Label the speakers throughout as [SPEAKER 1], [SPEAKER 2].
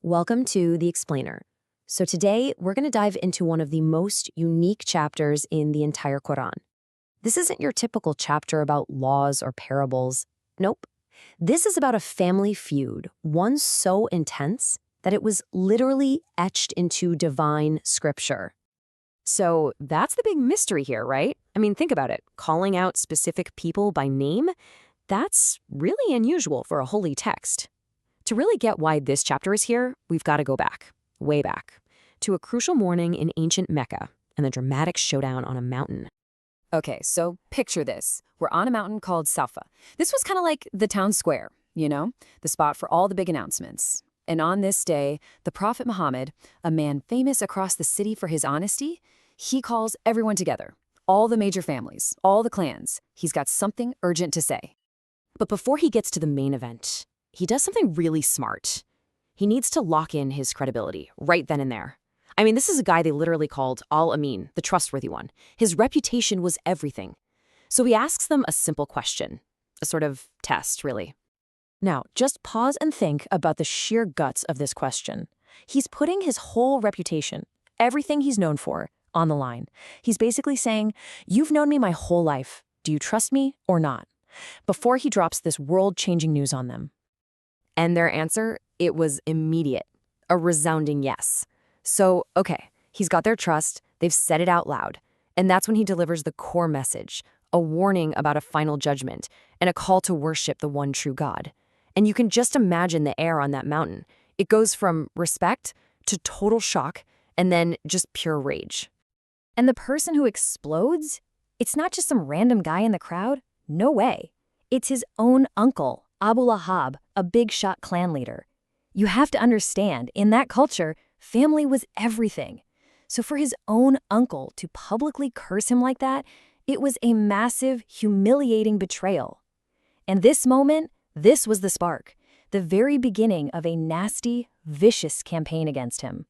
[SPEAKER 1] Welcome to The Explainer. So today, we're going to dive into one of the most unique chapters in the entire Quran. This isn't your typical chapter about laws or parables. Nope. This is about a family feud, one so intense that it was literally etched into divine scripture. So that's the big mystery here, right? I mean, think about it. Calling out specific people by name, that's really unusual for a holy text. To really get why this chapter is here, we've got to go back, way back, to a crucial morning in ancient Mecca and the dramatic showdown on a mountain. Okay, so picture this. We're on a mountain called Safa. This was kind of like the town square, the spot for all the big announcements. And on this day, the Prophet Muhammad, a man famous across the city for his honesty, he calls everyone together, all the major families, all the clans. He's got something urgent to say. But before he gets to the main event, he does something really smart. He needs to lock in his credibility right then and there. I mean, this is a guy they literally called Al-Amin, the trustworthy one. His reputation was everything. So he asks them a simple question, a sort of test, really. Now, just pause and think about the sheer guts of this question. He's putting his whole reputation, everything he's known for, on the line. He's basically saying, you've known me my whole life. Do you trust me or not? Before he drops this world-changing news on them. And their answer, it was immediate, a resounding yes. So, okay, he's got their trust, they've said it out loud, and that's when he delivers the core message, a warning about a final judgment, and a call to worship the one true God. And you can just imagine the air on that mountain. It goes from respect to total shock, and then just pure rage. And the person who explodes? It's not just some random guy in the crowd. No way. It's his own uncle, Abu Lahab, a big-shot clan leader. You have to understand, in that culture, family was everything. So for his own uncle to publicly curse him like that, it was a massive, humiliating betrayal. And this moment, this was the spark, the very beginning of a nasty, vicious campaign against him.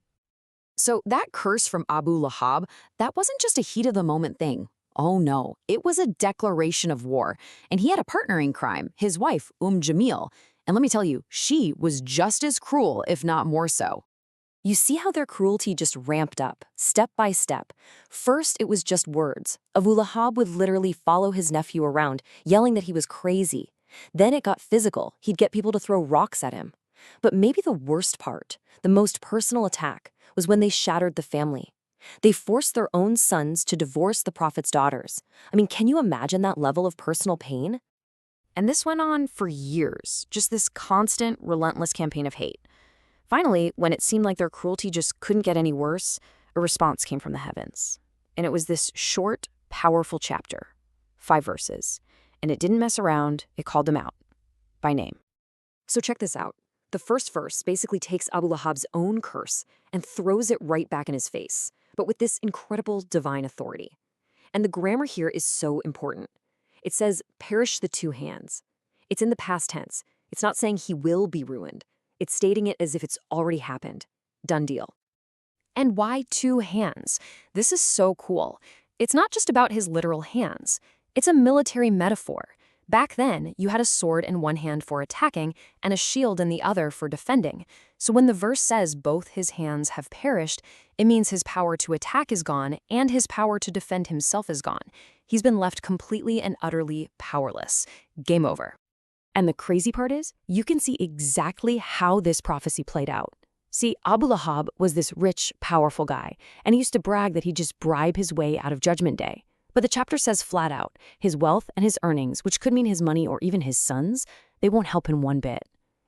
[SPEAKER 2] So that curse from Abu Lahab, that wasn't just a heat-of-the-moment thing. Oh no, it was a declaration of war. And he had a partner in crime, his wife, Jamil. And let me tell you, she was just as cruel, if not more so. You see how their cruelty just ramped up, step by step. First, it was just words. Abu Lahab would literally follow his nephew around, yelling that he was crazy. Then it got physical. He'd get people to throw rocks at him. But maybe the worst part, the most personal attack, was when they shattered the family. They forced their own sons to divorce the prophet's daughters. I mean, can you imagine that level of personal pain? And this went on for years, just this constant, relentless campaign of hate. Finally, when it seemed like their cruelty just couldn't get any worse, a response came from the heavens. And it was this short, powerful chapter, 5 verses. And it didn't mess around, it called them out, by name. So check this out. The first verse basically takes Abu Lahab's own curse and throws it right back in his face, but with this incredible divine authority. And the grammar here is so important. It says, perish the 2 hands. It's in the past tense. It's not saying he will be ruined. It's stating it as if it's already happened. Done deal. And why 2 hands? This is so cool. It's not just about his literal hands. It's a military metaphor. Back then, you had a sword in one hand for attacking and a shield in the other for defending. So when the verse says both his hands have perished, it means his power to attack is gone and his power to defend himself is gone. He's been left completely and utterly powerless. Game over. And the crazy part is, you can see exactly how this prophecy played out. See, Abu Lahab was this rich, powerful guy, and he used to brag that he'd just bribe his way out of Judgment Day. But the chapter says flat out, his wealth and his earnings, which could mean his money or even his sons, they won't help him one bit.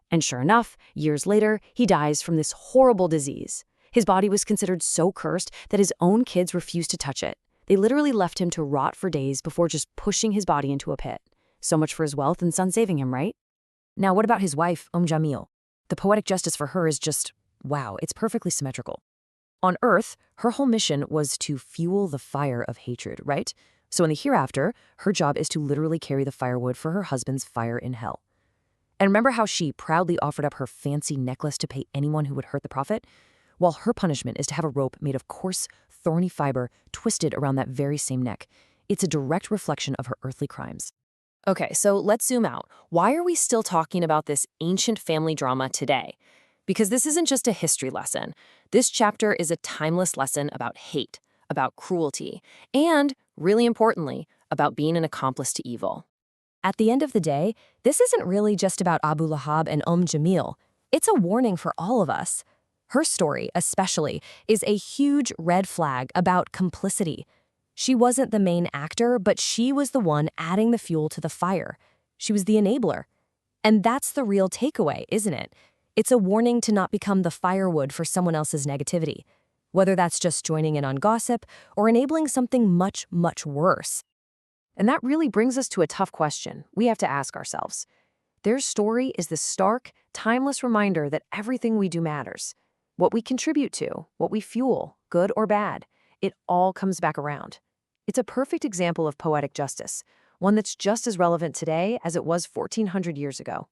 [SPEAKER 2] And sure enough, years later, he dies from this horrible disease. His body was considered so cursed that his own kids refused to touch it. They literally left him to rot for days before just pushing his body into a pit. So much for his wealth and son saving him, right? Now, what about his wife, Jamil? The poetic justice for her is just, wow, it's perfectly symmetrical. On Earth, her whole mission was to fuel the fire of hatred, right? So in the hereafter, her job is to literally carry the firewood for her husband's fire in hell. And remember how she proudly offered up her fancy necklace to pay anyone who would hurt the prophet? Well, her punishment is to have a rope made of coarse, thorny fiber twisted around that very same neck. It's a direct reflection of her earthly crimes. Okay, so let's zoom out. Why are we still talking about this ancient family drama today?
[SPEAKER 1] Because this isn't just a history lesson. This chapter is a timeless lesson about hate, about cruelty, and, really importantly, about being an accomplice to evil. At the end of the day, this isn't really just about Abu Lahab and Jamil. It's a warning for all of us. Her story, especially, is a huge red flag about complicity. She wasn't the main actor, but she was the one adding the fuel to the fire. She was the enabler. And that's the real takeaway, isn't it? It's a warning to not become the firewood for someone else's negativity, whether that's just joining in on gossip or enabling something much, much worse. And that really brings us to a tough question we have to ask ourselves. Their story is the stark, timeless reminder that everything we do matters. What we contribute to, what we fuel, good or bad, it all comes back around. It's a perfect example of poetic justice, one that's just as relevant today as it was 1400 years ago.